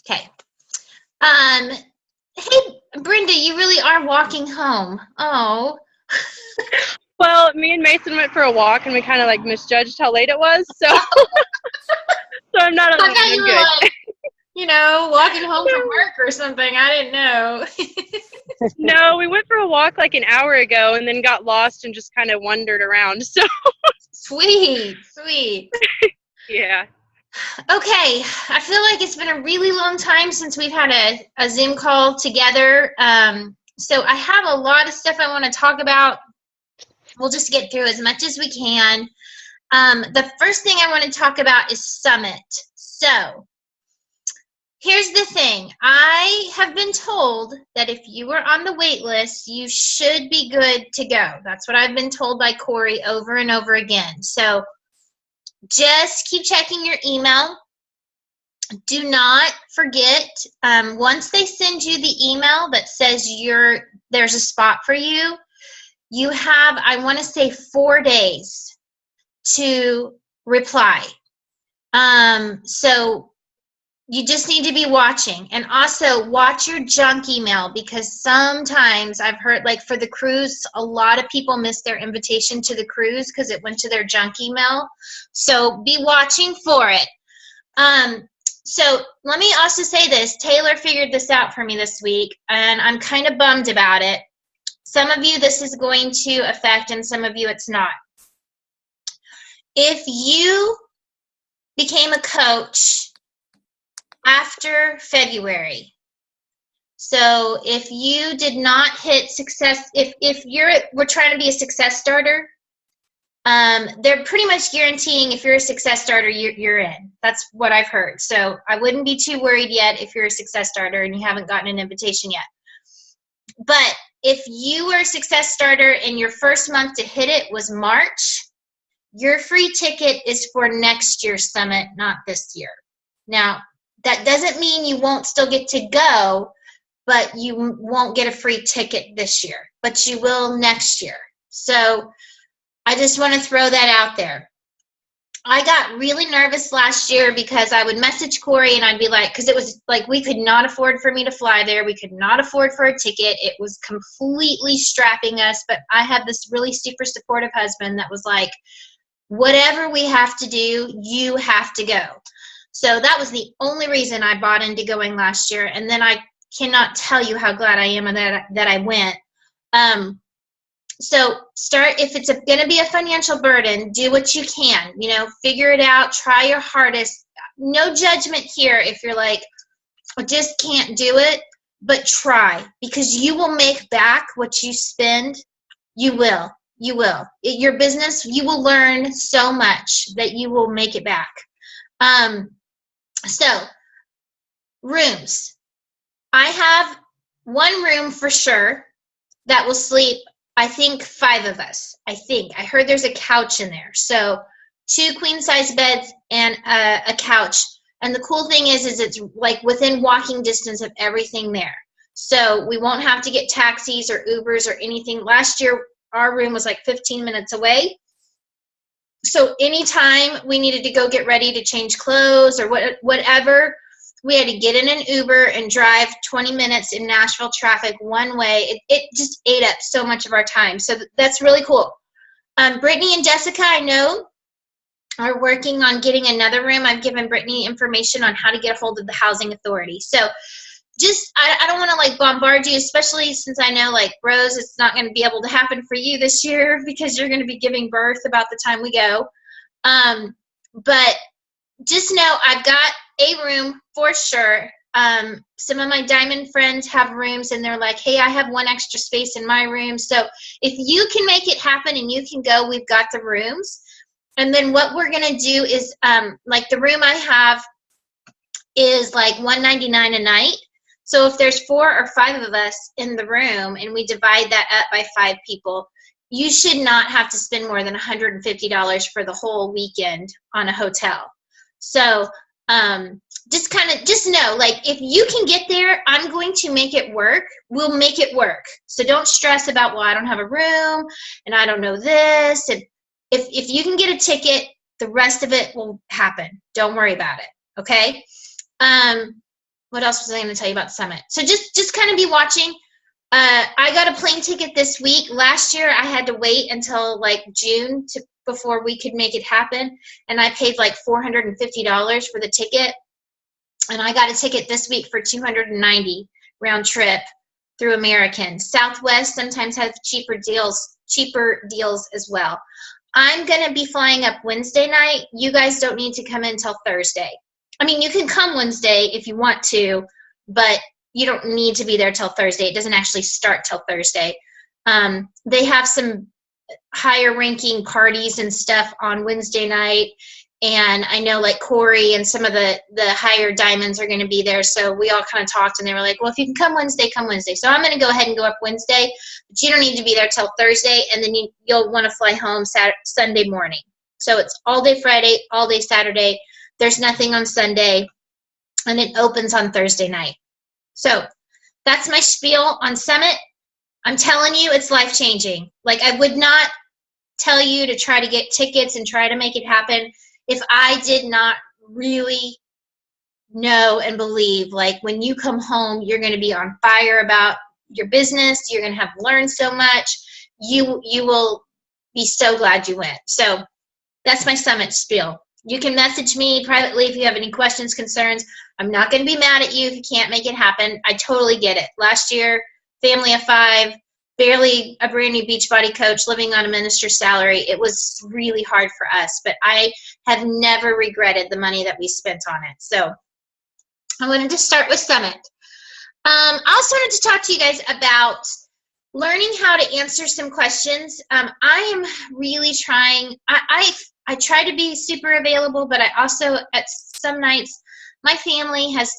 Okay. Hey, Brenda, you really are walking home. Oh. Well, me and Mason went for a walk and we kind of like misjudged how late it was. So, so I'm not I alone. thought you I'm were good. like, walking home from work or something. I didn't know. No, we went for a walk like an hour ago and then got lost and just kind of wandered around. So, Sweet, sweet. yeah. Okay, I feel like it's been a really long time since we've had a Zoom call together. So I have a lot of stuff I want to talk about. We'll just get through as much as we can. The first thing I want to talk about is Summit. So here's the thing. I have been told that if you are on the wait list, you should be good to go. That's what I've been told by Corey over and over again. So just keep checking your email. Do not forget, once they send you the email that says there's a spot for you, you have, I want to say, 4 days to reply. So you just need to be watching, and also watch your junk email, because sometimes I've heard, like for the cruise, a lot of people missed their invitation to the cruise because it went to their junk email. So be watching for it. So let me also say this. Taylor figured this out for me this week, and I'm kind of bummed about it. Some of you this is going to affect, and some of you it's not. If you became a coach after February, so if you did not hit success, if we're trying to be a success starter, they're pretty much guaranteeing if you're a success starter, you're in. That's what I've heard. So I wouldn't be too worried yet if you're a success starter and you haven't gotten an invitation yet. But if you were a success starter and your first month to hit it was March, your free ticket is for next year's summit, not this year. Now, that doesn't mean you won't still get to go, but you won't get a free ticket this year, but you will next year. So I just want to throw that out there. I got really nervous last year because I would message Corey and I'd be like, because it was like we could not afford for me to fly there. We could not afford for a ticket. It was completely strapping us. But I had this really super supportive husband that was like, whatever we have to do, you have to go. So that was the only reason I bought into going last year. And then I cannot tell you how glad I am that I went. So start, if it's going to be a financial burden, do what you can, figure it out, try your hardest. No judgment here if you're like, I just can't do it, but try, because you will make back what you spend. You will. Your business, you will learn so much that you will make it back. So rooms. I have one room for sure that will sleep, I think, 5 of us. I heard there's a couch in there. So 2 queen size beds and a couch. And the cool thing is it's like within walking distance of everything there. So we won't have to get taxis or Ubers or anything. Last year, our room was like 15 minutes away. So anytime we needed to go get ready to change clothes or whatever, we had to get in an Uber and drive 20 minutes in Nashville traffic one way. It just ate up so much of our time. So that's really cool. Brittany and Jessica, I know, are working on getting another room. I've given Brittany information on how to get a hold of the housing authority. So just, I don't want to like bombard you, especially since I know, like, Rose, it's not going to be able to happen for you this year because you're going to be giving birth about the time we go. But just know I've got a room for sure. Some of my diamond friends have rooms and they're like, hey, I have one extra space in my room. So if you can make it happen and you can go, we've got the rooms. And then what we're going to do is, like, the room I have is like $199 a night. So if there's 4 or 5 of us in the room and we divide that up by 5 people, you should not have to spend more than $150 for the whole weekend on a hotel. So just know, like, if you can get there, I'm going to make it work. We'll make it work. So don't stress about, well, I don't have a room and I don't know this. And if you can get a ticket, the rest of it will happen. Don't worry about it. Okay. what else was I going to tell you about Summit? So just kind of be watching. I got a plane ticket this week. Last year, I had to wait until like June before we could make it happen, and I paid like $450 for the ticket. And I got a ticket this week for $290 round trip through American. Southwest sometimes has cheaper deals as well. I'm going to be flying up Wednesday night. You guys don't need to come in till Thursday. I mean, you can come Wednesday if you want to, but you don't need to be there till Thursday. It doesn't actually start till Thursday. They have some higher ranking parties and stuff on Wednesday night. And I know like Corey and some of the higher diamonds are going to be there. So we all kind of talked and they were like, well, if you can come Wednesday, come Wednesday. So I'm going to go ahead and go up Wednesday, but you don't need to be there till Thursday. And then you'll want to fly home Sunday morning. So it's all day Friday, all day Saturday. There's nothing on Sunday, and it opens on Thursday night. So that's my spiel on Summit. I'm telling you, it's life-changing. Like, I would not tell you to try to get tickets and try to make it happen if I did not really know and believe, like, when you come home, you're going to be on fire about your business. You're going to have learned so much. You will be so glad you went. So that's my Summit spiel. You can message me privately if you have any questions, concerns. I'm not going to be mad at you if you can't make it happen. I totally get it. Last year, family of 5, barely a brand new Beachbody coach, living on a minister's salary. It was really hard for us, but I have never regretted the money that we spent on it. So I wanted to start with Summit. I also wanted to talk to you guys about learning how to answer some questions. I am really trying. I try to be super available, but I also, at some nights, my family has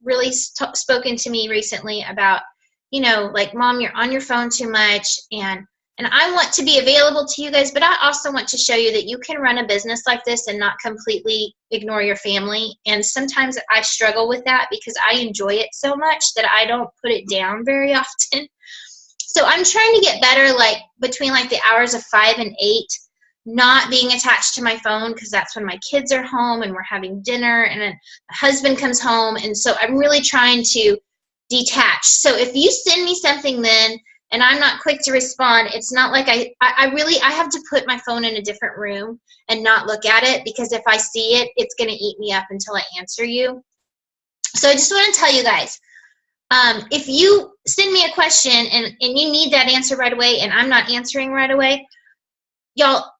really spoken to me recently about, you know, like, Mom, you're on your phone too much, and I want to be available to you guys, but I also want to show you that you can run a business like this and not completely ignore your family. And sometimes I struggle with that because I enjoy it so much that I don't put it down very often. So I'm trying to get better, like, between like the hours of 5 and 8, not being attached to my phone, because that's when my kids are home and we're having dinner and then my husband comes home. And so I'm really trying to detach. So if you send me something then and I'm not quick to respond, it's not like I have to put my phone in a different room and not look at it, because if I see it, it's going to eat me up until I answer you. So I just want to tell you guys, if you send me a question and you need that answer right away and I'm not answering right away, y'all,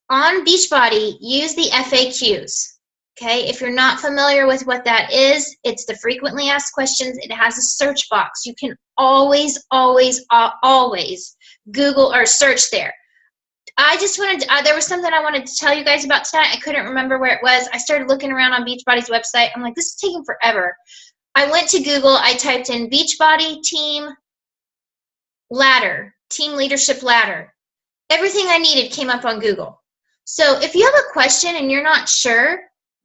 on Beachbody, use the FAQs. Okay, if you're not familiar with what that is, it's the frequently asked questions. It has a search box. You can always Google or search there. I just wanted to, there was something I wanted to tell you guys about tonight. I couldn't remember where it was. I started looking around on Beachbody's website. I'm like, this is taking forever. I went to Google. I typed in Beachbody team ladder, team leadership ladder. Everything I needed came up on Google. So if you have a question and you're not sure,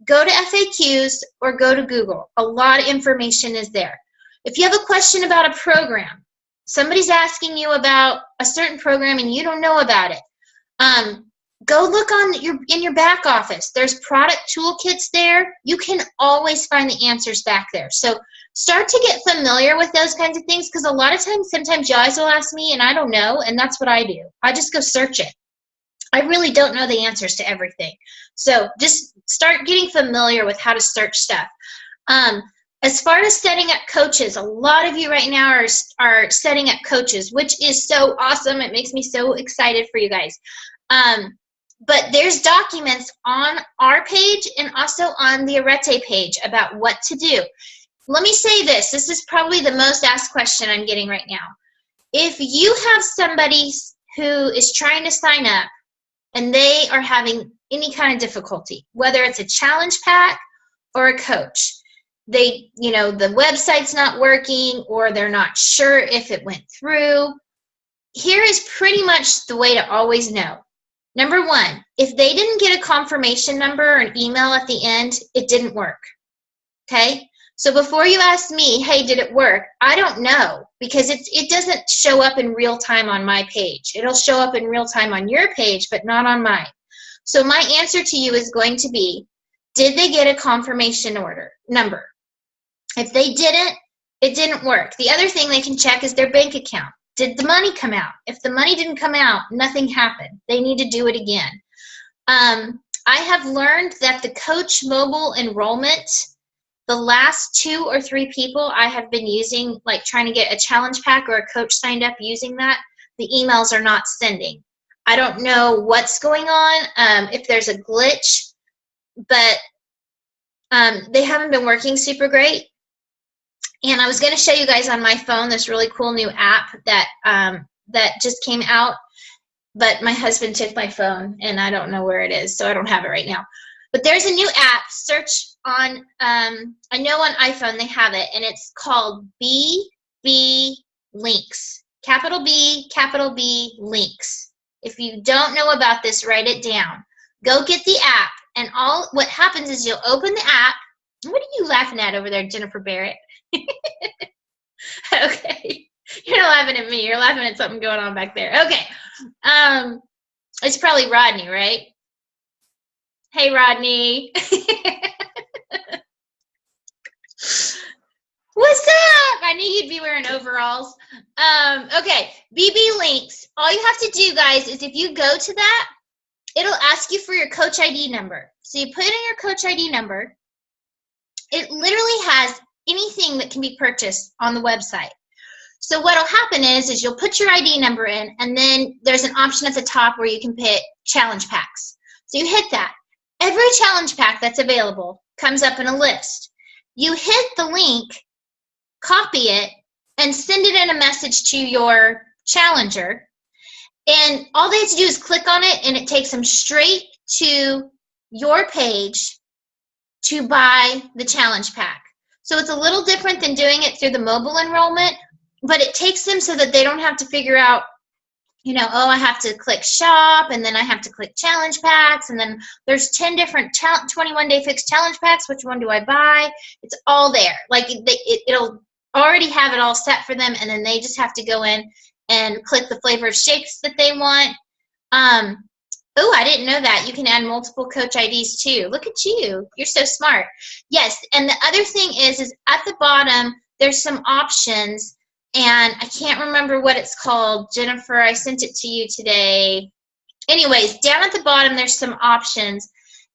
go to FAQs or go to Google. A lot of information is there. If you have a question about a program, somebody's asking you about a certain program and you don't know about it, go look in your back office. There's product toolkits there. You can always find the answers back there. So start to get familiar with those kinds of things, because a lot of times, sometimes you guys will ask me and I don't know, and that's what I do. I just go search it. I really don't know the answers to everything. So just start getting familiar with how to search stuff. As far as setting up coaches, a lot of you right now are setting up coaches, which is so awesome. It makes me so excited for you guys. But there's documents on our page and also on the Arete page about what to do. Let me say this. This is probably the most asked question I'm getting right now. If you have somebody who is trying to sign up and they are having any kind of difficulty, whether it's a challenge pack or a coach, the website's not working or they're not sure if it went through, here is pretty much the way to always know. Number 1, if they didn't get a confirmation number or an email at the end, it didn't work. Okay? So before you ask me, hey, did it work? I don't know, because it doesn't show up in real time on my page. It'll show up in real time on your page, but not on mine. So my answer to you is going to be, did they get a confirmation number? If they didn't, it didn't work. The other thing they can check is their bank account. Did the money come out? If the money didn't come out, nothing happened. They need to do it again. I have learned that the Coach mobile enrollment, the last 2 or 3 people I have been using, like trying to get a challenge pack or a coach signed up using that, the emails are not sending. I don't know what's going on, if there's a glitch, but they haven't been working super great. And I was going to show you guys on my phone this really cool new app that that just came out, but my husband took my phone and I don't know where it is, so I don't have it right now. But there's a new app. Search on, I know on iPhone they have it, and it's called BB Links. Capital B Links. If you don't know about this, write it down. Go get the app, and what happens is you'll open the app. What are you laughing at over there, Jennifer Barrett? Okay. You're not laughing at me. You're laughing at something going on back there. Okay. It's probably Rodney, right? Hey, Rodney. What's up? I knew you'd be wearing overalls. Okay. BB Links. All you have to do, guys, is if you go to that, it'll ask you for your Coach ID number. So you put in your Coach ID number. It literally has anything that can be purchased on the website. So what'll happen is you'll put your ID number in, and then there's an option at the top where you can pick challenge packs. So you hit that. Every challenge pack that's available comes up in a list. You hit the link, copy it, and send it in a message to your challenger. And all they have to do is click on it, and it takes them straight to your page to buy the challenge pack. So it's a little different than doing it through the mobile enrollment, but it takes them so that they don't have to figure out, oh, I have to click shop, and then I have to click challenge packs, and then there's 10 different 21-day fixed challenge packs. Which one do I buy? It's all there. Like it'll already have it all set for them, and then they just have to go in and click the flavor of shakes that they want. Oh, I didn't know that. You can add multiple Coach IDs too. Look at you. You're so smart. Yes, and the other thing is at the bottom, there's some options, and I can't remember what it's called. Jennifer, I sent it to you today. Anyways, down at the bottom, there's some options,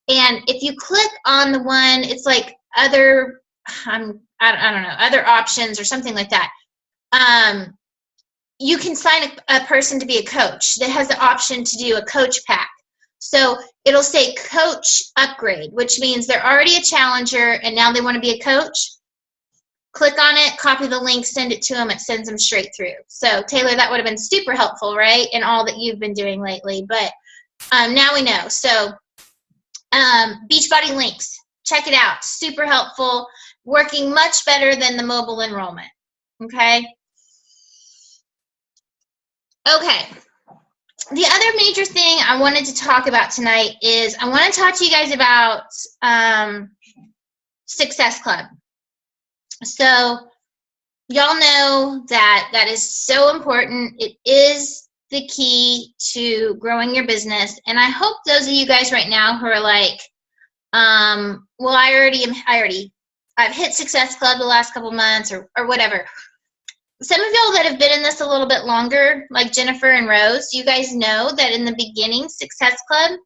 and if you click on the one, it's like other, I don't know, other options or something like that. You can sign a person to be a coach that has the option to do a coach pack. So it'll say coach upgrade, which means they're already a challenger and now they want to be a coach. Click on it, copy the link, send it to them. It sends them straight through. So Taylor, that would have been super helpful, right? In all that you've been doing lately. But now we know. So Beachbody Links, check it out. Super helpful. Working much better than the mobile enrollment. Okay. Okay, the other major thing I wanted to talk about tonight is I want to talk to you guys about Success Club. So y'all know that is so important. It is the key to growing your business. And I hope those of you guys right now who are like, well, I've hit Success Club the last couple months or whatever. Some of y'all that have been in this a little bit longer, like Jennifer and Rose, you guys know that in the beginning, Success Club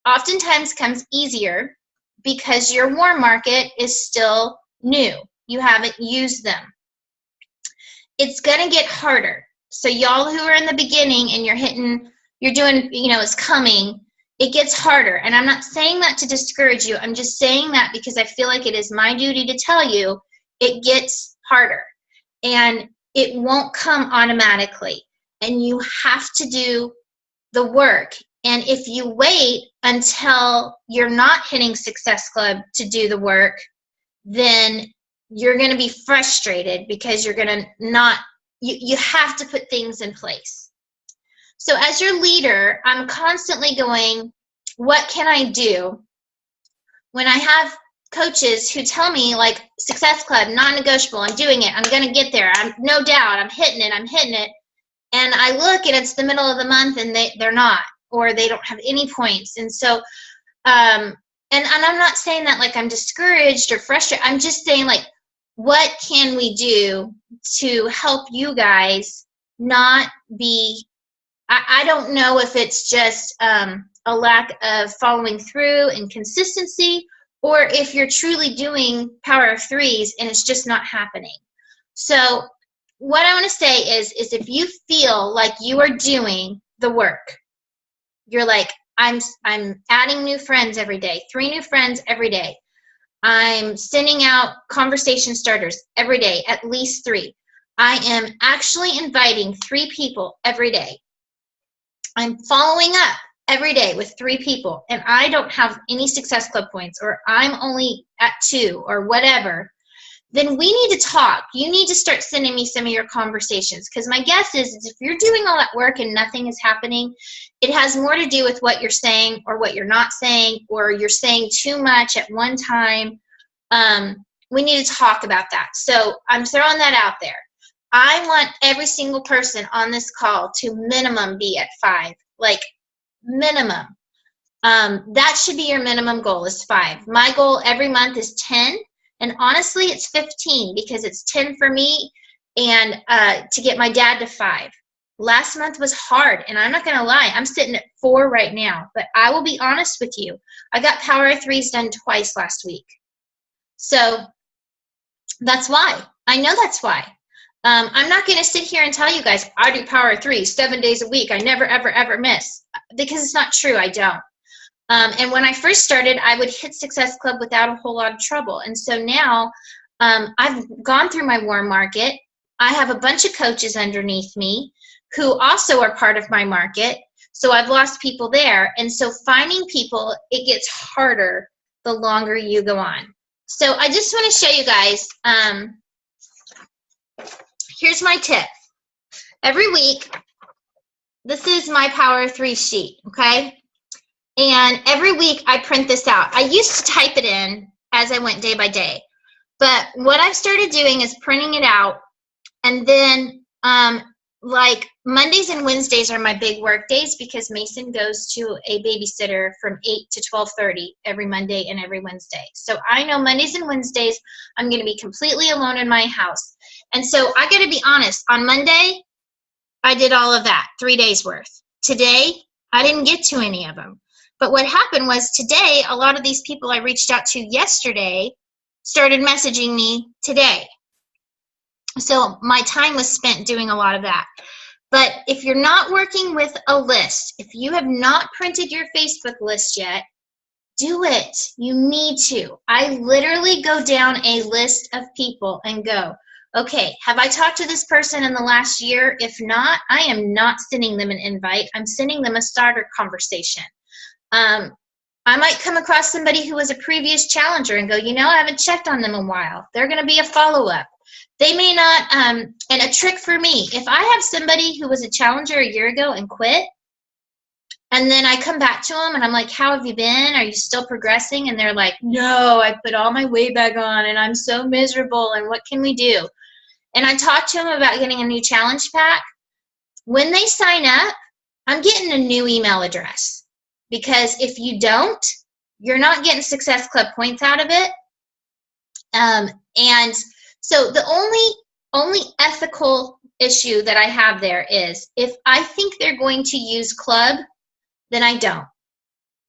oftentimes comes easier because your warm market is still new. You haven't used them. It's going to get harder. So y'all who are in the beginning and you're doing, it's coming, it gets harder. And I'm not saying that to discourage you. I'm just saying that because I feel like it is my duty to tell you it gets harder. And it won't come automatically, and you have to do the work. And if you wait until you're not hitting Success Club to do the work, then you're going to be frustrated because you're going to you have to put things in place. So as your leader, I'm constantly going, what can I do when I have coaches who tell me like Success Club, non-negotiable, I'm doing it, I'm going to get there, I'm no doubt, I'm hitting it, and I look and it's the middle of the month and they're not, or they don't have any points. And so and I'm not saying that like I'm discouraged or frustrated. I'm just saying like, what can we do to help you guys not be, I don't know if it's just a lack of following through and consistency, or if you're truly doing Power of Threes and it's just not happening. So what I want to say is if you feel like you are doing the work, you're like, I'm adding new friends every day, 3 new friends every day. I'm sending out conversation starters every day, at least 3. I am actually inviting 3 people every day. I'm following up every day with 3 people, and I don't have any Success Club points, or I'm only at 2 or whatever, then we need to talk. You need to start sending me some of your conversations, because my guess is if you're doing all that work and nothing is happening, it has more to do with what you're saying or what you're not saying, or you're saying too much at one time. We need to talk about that. So I'm throwing that out there. I want every single person on this call to minimum be at 5, like minimum. That should be your minimum goal, is 5. My goal every month is 10. And honestly, it's 15, because it's 10 for me and to get my dad to 5. Last month was hard, and I'm not going to lie. I'm sitting at 4 right now. But I will be honest with you. I got Power of Threes done twice last week. So that's why. I know that's why. I'm not going to sit here and tell you guys, I do Power of Threes 7 days a week. I never, ever, ever miss. Because it's not true. I don't. And when I first started, I would hit Success Club without a whole lot of trouble. And so now I've gone through my warm market. I have a bunch of coaches underneath me who also are part of my market. So I've lost people there. And so finding people, it gets harder the longer you go on. So I just want to show you guys, here's my tip. Every week, this is my Power of Three sheet, okay? And every week I print this out. I used to type it in as I went day by day. But what I've started doing is printing it out. And then like Mondays and Wednesdays are my big work days, because Mason goes to a babysitter from 8 to 12:30 every Monday and every Wednesday. So I know Mondays and Wednesdays I'm going to be completely alone in my house. And so I got to be honest. On Monday, I did all of that, 3 days worth. Today, I didn't get to any of them. But what happened was today, a lot of these people I reached out to yesterday started messaging me today. So my time was spent doing a lot of that. But if you're not working with a list, if you have not printed your Facebook list yet, do it. You need to. I literally go down a list of people and go, okay, have I talked to this person in the last year? If not, I am not sending them an invite. I'm sending them a starter conversation. I might come across somebody who was a previous challenger and go, you know, I haven't checked on them in a while. They're going to be a follow-up. They may not, and a trick for me, if I have somebody who was a challenger a year ago and quit, and then I come back to them and I'm like, how have you been? Are you still progressing? And they're like, no, I put all my weight back on and I'm so miserable, and what can we do? And I talk to them about getting a new challenge pack. When they sign up, I'm getting a new email address. Because if you don't, you're not getting Success Club points out of it. And so the only ethical issue that I have there is if I think they're going to use Club, then I don't.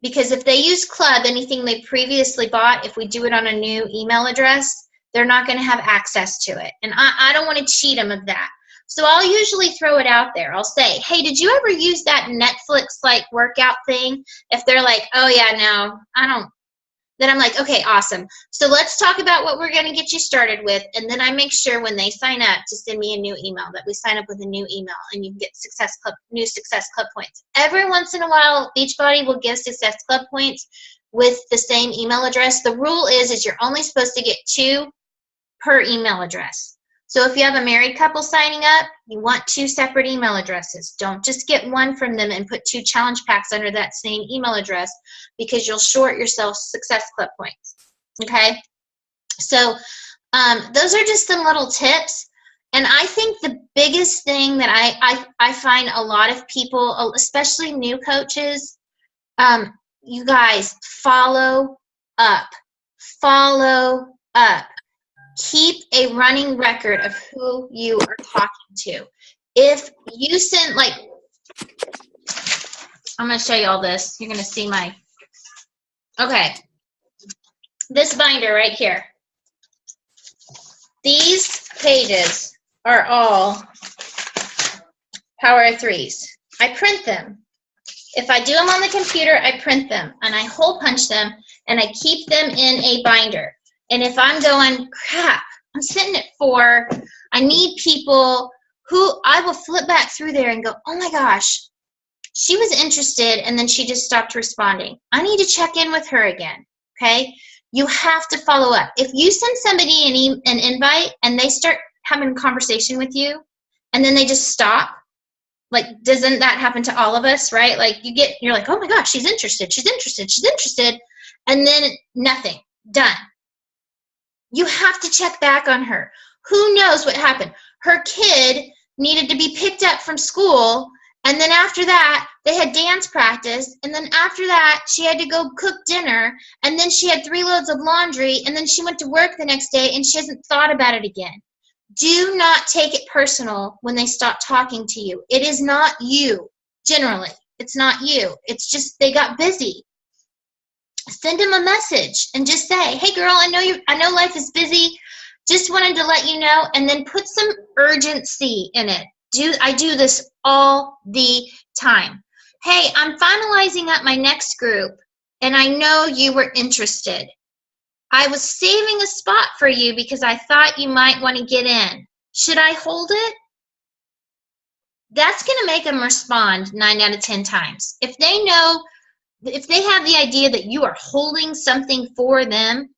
Because if they use Club, anything they previously bought, if we do it on a new email address, they're not going to have access to it. And I don't want to cheat them of that. So I'll usually throw it out there. I'll say, hey, did you ever use that Netflix like workout thing? If they're like, oh yeah, no, I don't, then I'm like, okay, awesome. So let's talk about what we're going to get you started with. And then I make sure when they sign up to send me a new email, that we sign up with a new email and you can get new Success Club points. Every once in a while, Beachbody will give Success Club points with the same email address. The rule is you're only supposed to get 2 per email address. So if you have a married couple signing up, you want 2 separate email addresses. Don't just get one from them and put 2 challenge packs under that same email address, because you'll short yourself Success Club points, okay? So those are just some little tips. And I think the biggest thing that I find a lot of people, especially new coaches, you guys, follow up. Follow up. keep a running record of who you are talking to. If you send, like, I'm going to show you all this. You're going to see my, okay, this binder right here. These pages are all Power of Threes. I print them. If I do them on the computer, I print them, and I hole punch them, and I keep them in a binder. And if I'm going, crap, I'm sitting at 4, I need people who I will flip back through there and go, oh my gosh, she was interested, and then she just stopped responding. I need to check in with her again, okay? You have to follow up. If you send somebody an invite and they start having a conversation with you, and then they just stop, like, doesn't that happen to all of us, right? Like, you're like, oh my gosh, she's interested, and then nothing, done. You have to check back on her. Who knows what happened? Her kid needed to be picked up from school, and then after that, they had dance practice, and then after that, she had to go cook dinner, and then she had 3 loads of laundry, and then she went to work the next day, and she hasn't thought about it again. Do not take it personal when they stop talking to you. It is not you, generally. It's not you. It's just they got busy. Send them a message and just say, hey girl, I know life is busy. Just wanted to let you know, and then put some urgency in it. I do this all the time. Hey, I'm finalizing up my next group, and I know you were interested. I was saving a spot for you because I thought you might want to get in. Should I hold it? That's going to make them respond 9 out of 10 times. If they have the idea that you are holding something for them,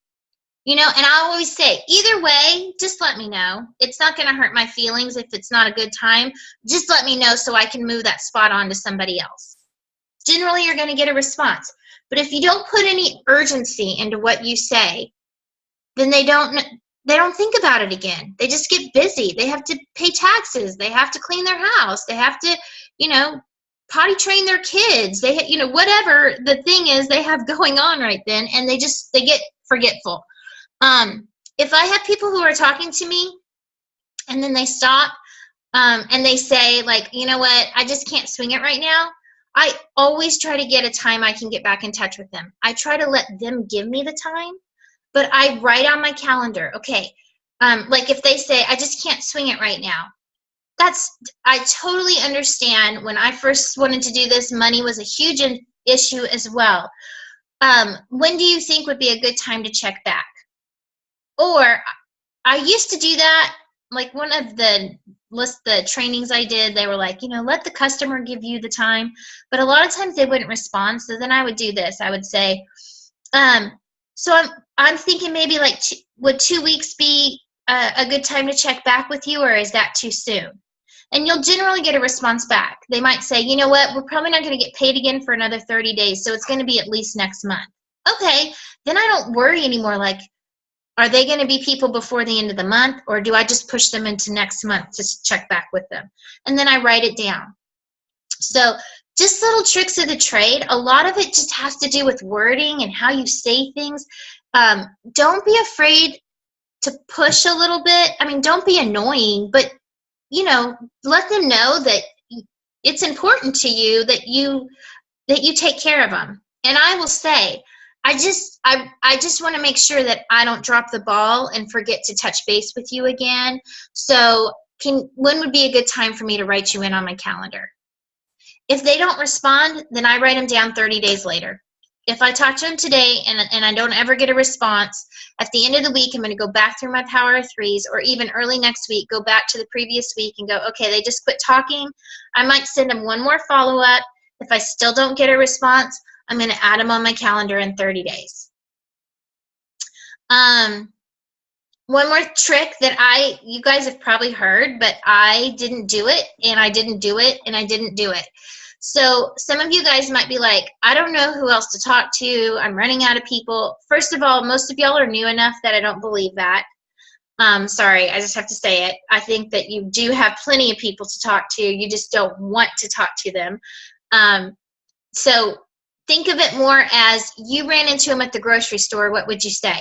and I always say, either way, just let me know. It's not going to hurt my feelings if it's not a good time. Just let me know so I can move that spot on to somebody else. Generally, you're going to get a response. But if you don't put any urgency into what you say, then they don't think about it again. They just get busy. They have to pay taxes. They have to clean their house. They have to, potty train their kids. They, whatever the thing is they have going on right then, and they get forgetful. If I have people who are talking to me and then they stop and they say, like, you know what, I just can't swing it right now, I always try to get a time I can get back in touch with them. I try to let them give me the time, but I write on my calendar, okay, like if they say, I just can't swing it right now, I totally understand. When I first wanted to do this, money was a huge issue as well. When do you think would be a good time to check back? Or I used to do that, like one of the trainings I did, they were like, let the customer give you the time. But a lot of times they wouldn't respond. So then I would do this. I would say, so I'm thinking maybe like would 2 weeks be a good time to check back with you, or is that too soon? And you'll generally get a response back. They might say, you know what, we're probably not going to get paid again for another 30 days. So it's going to be at least next month. Okay, then I don't worry anymore. Like, are they going to be people before the end of the month, or do I just push them into next month to check back with them? And then I write it down. So just little tricks of the trade. A lot of it just has to do with wording and how you say things. Don't be afraid to push a little bit. I mean, don't be annoying, but, let them know that it's important to you that you take care of them. And I will say, I just want to make sure that I don't drop the ball and forget to touch base with you again. So when would be a good time for me to write you in on my calendar? If they don't respond, then I write them down 30 days later. If I talk to them today and I don't ever get a response, at the end of the week, I'm going to go back through my Power of Threes, or even early next week, go back to the previous week and go, okay, they just quit talking. I might send them one more follow-up. If I still don't get a response, I'm going to add them on my calendar in 30 days. One more trick that you guys have probably heard, but I didn't do it, and I didn't do it, and I didn't do it. So some of you guys might be like, I don't know who else to talk to. I'm running out of people. First of all, most of y'all are new enough that I don't believe that. Sorry, I just have to say it. I think that you do have plenty of people to talk to. You just don't want to talk to them. So think of it more as you ran into them at the grocery store. What would you say?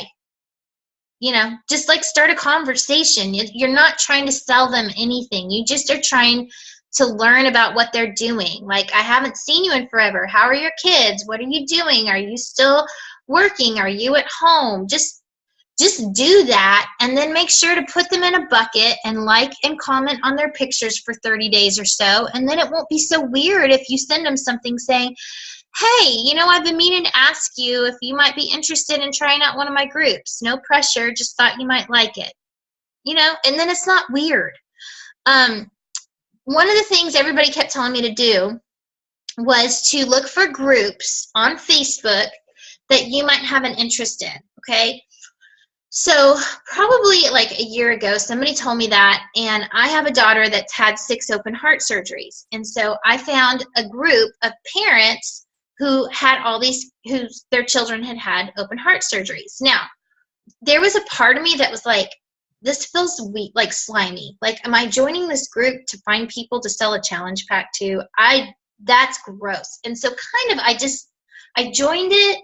just like start a conversation. You're not trying to sell them anything. You just are trying to learn about what they're doing. Like, I haven't seen you in forever. How are your kids? What are you doing? Are you still working? Are you at home? Just do that, and then make sure to put them in a bucket and like and comment on their pictures for 30 days or so. And then it won't be so weird if you send them something saying, hey, I've been meaning to ask you if you might be interested in trying out one of my groups. No pressure, just thought you might like it. And then it's not weird. One of the things everybody kept telling me to do was to look for groups on Facebook that you might have an interest in, okay? So probably like a year ago, somebody told me that, and I have a daughter that's had 6 open heart surgeries. And so I found a group of parents who had their children had open heart surgeries. Now, there was a part of me that was like, this feels weak, like slimy. Like, am I joining this group to find people to sell a challenge pack to? That's gross. And so kind of I joined it,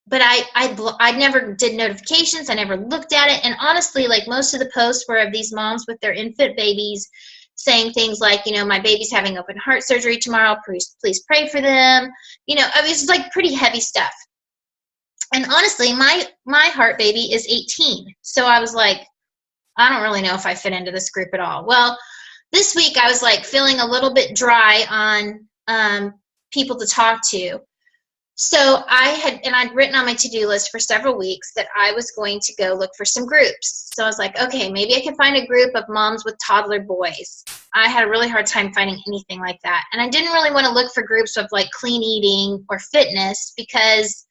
but I never did notifications. I never looked at it. And honestly, like, most of the posts were of these moms with their infant babies saying things like, my baby's having open heart surgery tomorrow. Please pray for them. I mean, it's like pretty heavy stuff. And honestly, my heart baby is 18. So I was like, I don't really know if I fit into this group at all. Well, this week I was like feeling a little bit dry on people to talk to. So I'd written on my to-do list for several weeks that I was going to go look for some groups. So I was like, okay, maybe I can find a group of moms with toddler boys. I had a really hard time finding anything like that. And I didn't really want to look for groups of like clean eating or fitness, because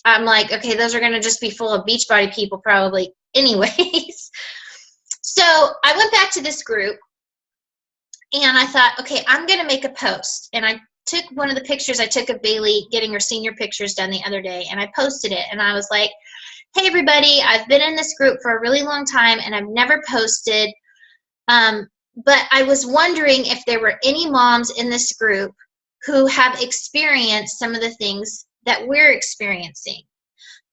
I'm like, okay, those are going to just be full of Beachbody people probably anyways. So I went back to this group and I thought, okay, I'm going to make a post. And I took one of the pictures I took of Bailey getting her senior pictures done the other day, and I posted it. And I was like, hey, everybody, I've been in this group for a really long time, and I've never posted. But I was wondering if there were any moms in this group who have experienced some of the things that we're experiencing.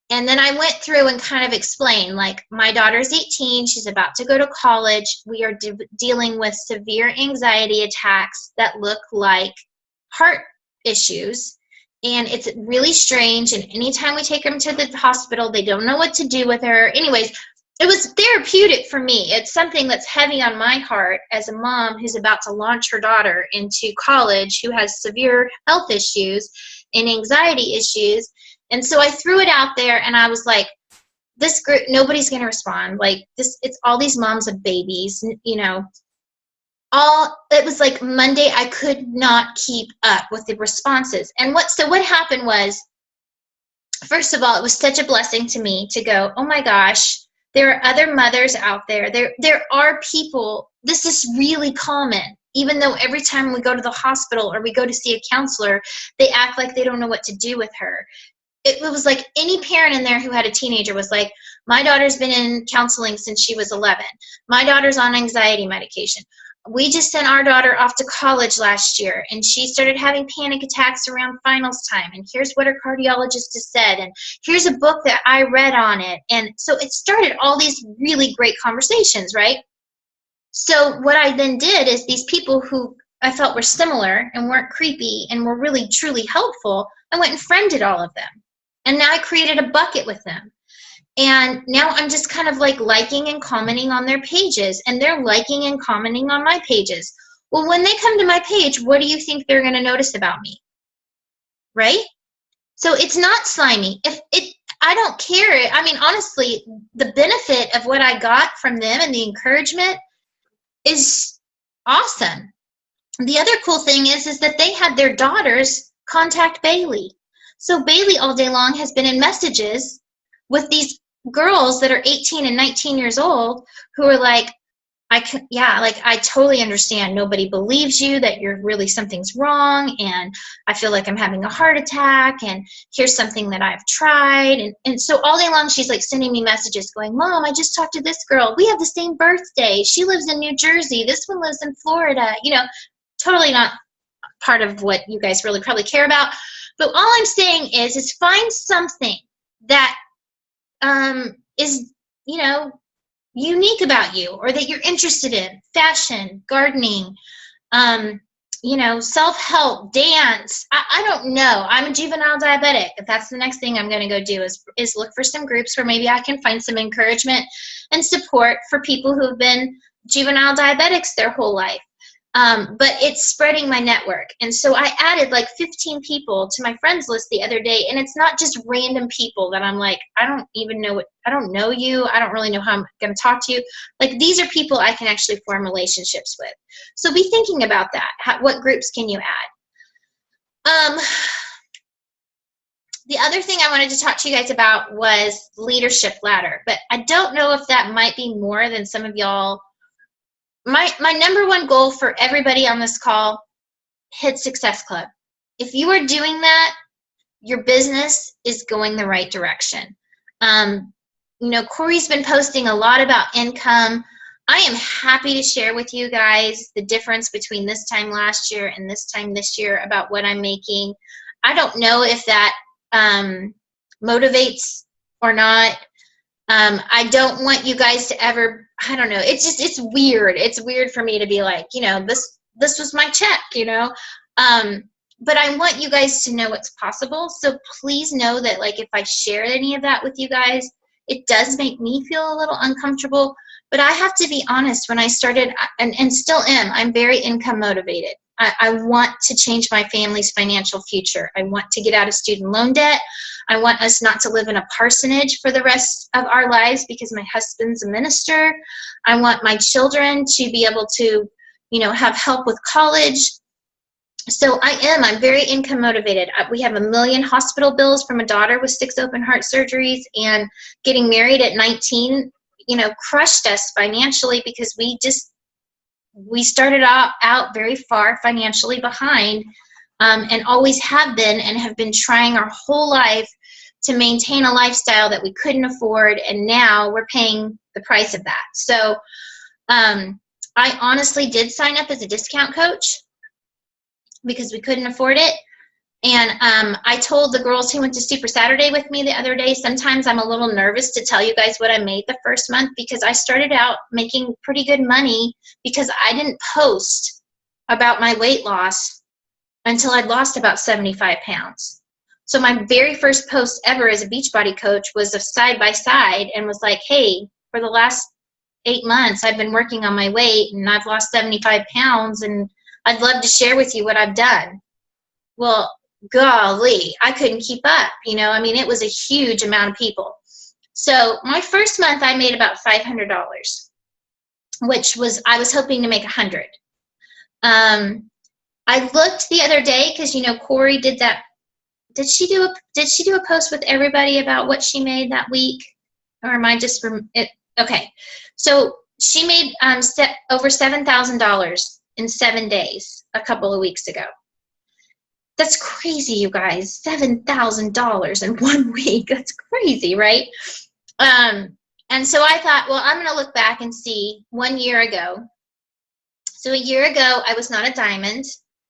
And then I went through and kind of explained, like, my daughter's 18. She's about to go to college. We are dealing with severe anxiety attacks that look like heart issues, and it's really strange, and anytime we take them to the hospital, they don't know what to do with her. Anyways, it was therapeutic for me. It's something that's heavy on my heart as a mom who's about to launch her daughter into college, who has severe health issues and anxiety issues. And so I threw it out there, and I was like, this group, nobody's going to respond. Like, this, it's all these moms of babies, it was like Monday, I could not keep up with the responses. And what happened was, first of all, it was such a blessing to me to go, oh my gosh, there are other mothers out there. There are people, this is really common. Even though every time we go to the hospital or we go to see a counselor, they act like they don't know what to do with her. It was like any parent in there who had a teenager was like, my daughter's been in counseling since she was 11. My daughter's on anxiety medication. We just sent our daughter off to college last year, and she started having panic attacks around finals time. And here's what her cardiologist has said. And here's a book that I read on it. And so it started all these really great conversations, right? So what I then did is these people who I felt were similar and weren't creepy and were really, truly helpful, I went and friended all of them. And now I created a bucket with them. And now I'm just kind of like liking and commenting on their pages, and they're liking and commenting on my pages. Well, when they come to my page, what do you think they're going to notice about me? Right? So it's not slimy. I don't care. I mean, honestly, the benefit of what I got from them and the encouragement is awesome. The other cool thing is that they had their daughters contact Bailey. So Bailey all day long has been in messages with these girls that are 18 and 19 years old who are like, I totally understand. Nobody believes you, that something's wrong, and I feel like I'm having a heart attack, and here's something that I've tried. And so all day long she's like sending me messages going, Mom, I just talked to this girl. We have the same birthday. She lives in New Jersey. This one lives in Florida. Totally not part of what you guys really probably care about. But all I'm saying is find something that is unique about you or that you're interested in. Fashion, gardening, self-help, dance. I don't know. I'm a juvenile diabetic. If that's the next thing I'm going to go do is look for some groups where maybe I can find some encouragement and support for people who have been juvenile diabetics their whole life. But it's spreading my network. And so I added like 15 people to my friends list the other day. And it's not just random people that I'm like, I don't know you. I don't really know how I'm going to talk to you. Like, these are people I can actually form relationships with. So be thinking about that. What groups can you add? The other thing I wanted to talk to you guys about was leadership ladder. But I don't know if that might be more than some of y'all. My number one goal for everybody on this call, hit Success Club. If you are doing that, your business is going the right direction. Corey's been posting a lot about income. I am happy to share with you guys the difference between this time last year and this time this year about what I'm making. I don't know if that motivates or not. I don't want you guys to ever, I don't know. It's weird. It's weird for me to be like, this was my check, but I want you guys to know what's possible. So please know that, like, if I share any of that with you guys, it does make me feel a little uncomfortable. But I have to be honest, when I started, and still am, I'm very income motivated. I want to change my family's financial future. I want to get out of student loan debt. I want us not to live in a parsonage for the rest of our lives because my husband's a minister. I want my children to be able to, have help with college. So I'm very income motivated. We have 1 million hospital bills from a daughter with 6 open heart surgeries, and getting married at 19, crushed us financially because we started out very far financially behind, and always have been, and have been trying our whole life to maintain a lifestyle that we couldn't afford, and now we're paying the price of that. So I honestly did sign up as a discount coach because we couldn't afford it. And I told the girls who went to Super Saturday with me the other day, sometimes I'm a little nervous to tell you guys what I made the first month, because I started out making pretty good money because I didn't post about my weight loss until I'd lost about 75 pounds. So my very first post ever as a Beachbody coach was a side-by-side and was like, hey, for the last 8 months, I've been working on my weight and I've lost 75 pounds and I'd love to share with you what I've done. Well, golly, I couldn't keep up. It was a huge amount of people. So my first month, I made about $500, which was, I was hoping to make 100. I looked the other day because, Corey did that. Did she do a post with everybody about what she made that week? Or am I just from it? Okay. So she made over $7,000 in 7 days a couple of weeks ago. That's crazy, you guys. $7,000 in 1 week. That's crazy, right? And so I thought, well, I'm going to look back and see 1 year ago. So a year ago, I was not a diamond.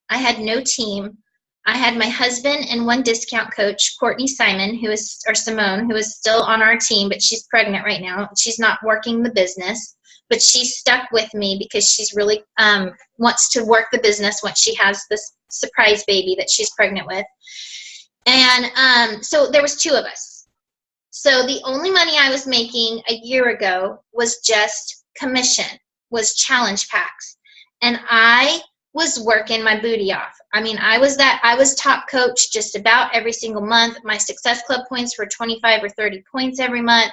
I had no team. I had my husband and 1 discount coach, Courtney Simon, Simone, who is still on our team, but she's pregnant right now. She's not working the business, but she's stuck with me because she's really wants to work the business once she has this surprise baby that she's pregnant with. And so there was 2 of us. So the only money I was making a year ago was just commission, was challenge packs. And I was working my booty off. I was top coach just about every single month. My Success Club points were 25 or 30 points every month.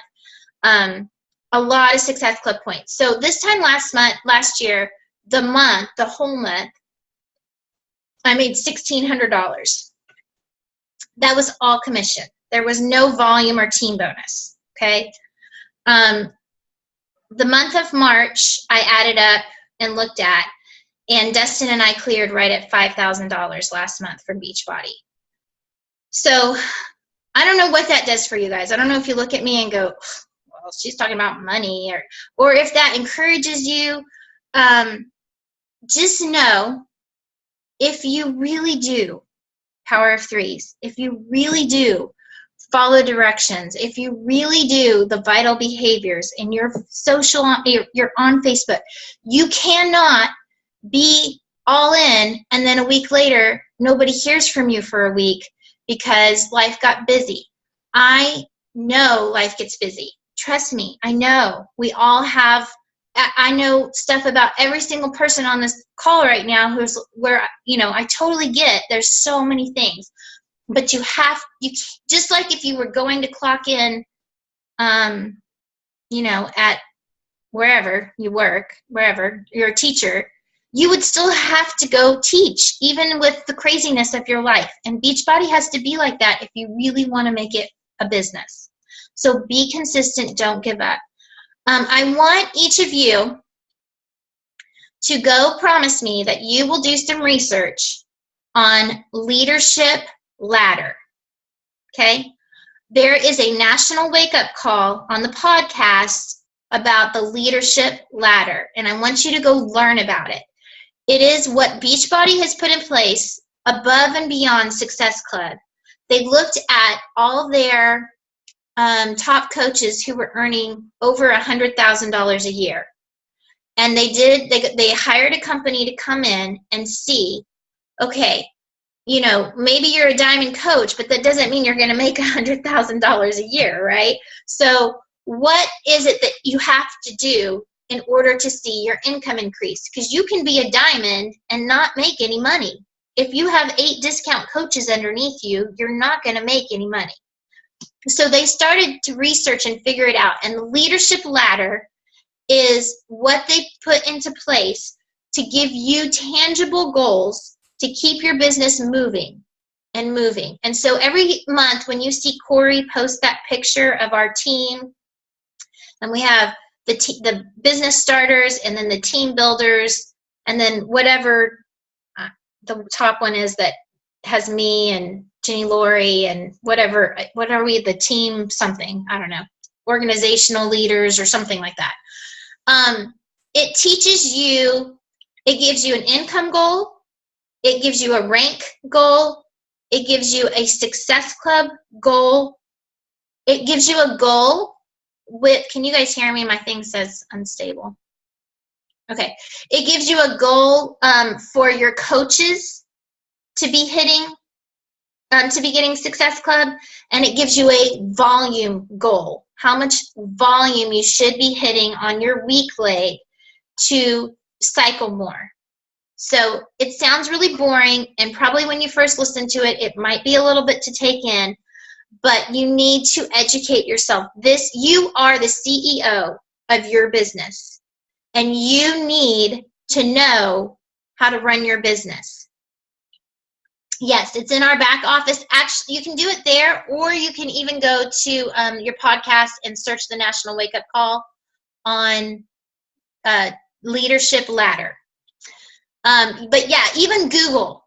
A lot of Success Club points. So this time last year, the whole month, I made $1,600. That was all commission. There was no volume or team bonus, okay? The month of March, I added up and looked at, and Dustin and I cleared right at $5,000 last month for Beachbody. So I don't know what that does for you guys. I don't know if you look at me and go, well, she's talking about money, or if that encourages you. Just know, if you really do Power of Threes, if you really do follow directions, if you really do the vital behaviors in your social, you're on Facebook, you cannot be all in and then a week later nobody hears from you for a week because life got busy. I know life gets busy. Trust me, I know. We all have, I know stuff about every single person on this call right now who's where, I totally get there's so many things. But you just like if you were going to clock in, at wherever you work, wherever you're a teacher, you would still have to go teach, even with the craziness of your life. And Beachbody has to be like that if you really want to make it a business. So be consistent, don't give up. I want each of you to go promise me that you will do some research on Leadership Ladder. Okay? There is a national wake-up call on the podcast about the Leadership Ladder, and I want you to go learn about it. It is what Beachbody has put in place above and beyond Success Club. They looked at all their top coaches who were earning over $100,000 a year. And they hired a company to come in and see, okay, maybe you're a diamond coach, but that doesn't mean you're going to make $100,000 a year, right? So what is it that you have to do in order to see your income increase? Because you can be a diamond and not make any money. If you have 8 discount coaches underneath you, you're not going to make any money. So they started to research and figure it out. And the Leadership Ladder is what they put into place to give you tangible goals to keep your business moving and moving. And so every month when you see Corey post that picture of our team, and we have the business starters and then the team builders, and then whatever the top one is that has me and Jenny Laurie and whatever, what are we, the team something, I don't know, organizational leaders or something like that. It teaches you, it gives you an income goal, it gives you a rank goal, it gives you a Success Club goal, it gives you a goal with, can you guys hear me? My thing says unstable. Okay. It gives you a goal for your coaches to be hitting, to be getting Success Club, and it gives you a volume goal. How much volume you should be hitting on your weekly to cycle more. So it sounds really boring, and probably when you first listen to it, it might be a little bit to take in, but you need to educate yourself. You are the CEO of your business, and you need to know how to run your business. Yes, it's in our back office. Actually, you can do it there, or you can even go to your podcast and search the National Wake Up Call on Leadership Ladder. But yeah, even Google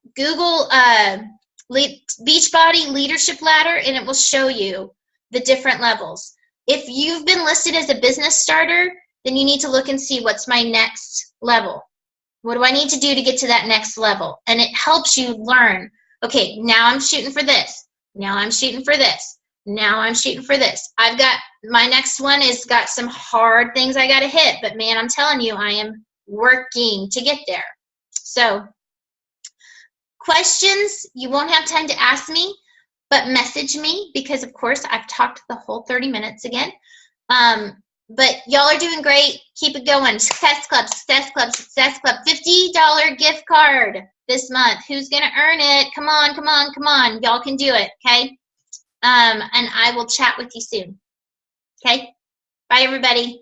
Beachbody Leadership Ladder, and it will show you the different levels. If you've been listed as a business starter, then you need to look and see what's my next level. What do I need to do to get to that next level? And it helps you learn, okay, now I'm shooting for this. Now I'm shooting for this. Now I'm shooting for this. I've got, my next one is got some hard things I got to hit, but man, I'm telling you, I am working to get there. So questions, you won't have time to ask me, but message me, because of course I've talked the whole 30 minutes again. But y'all are doing great. Keep it going. Success Club, Success Club, Success Club. $50 gift card this month. Who's going to earn it? Come on, come on, come on. Y'all can do it, okay? And I will chat with you soon. Okay? Bye, everybody.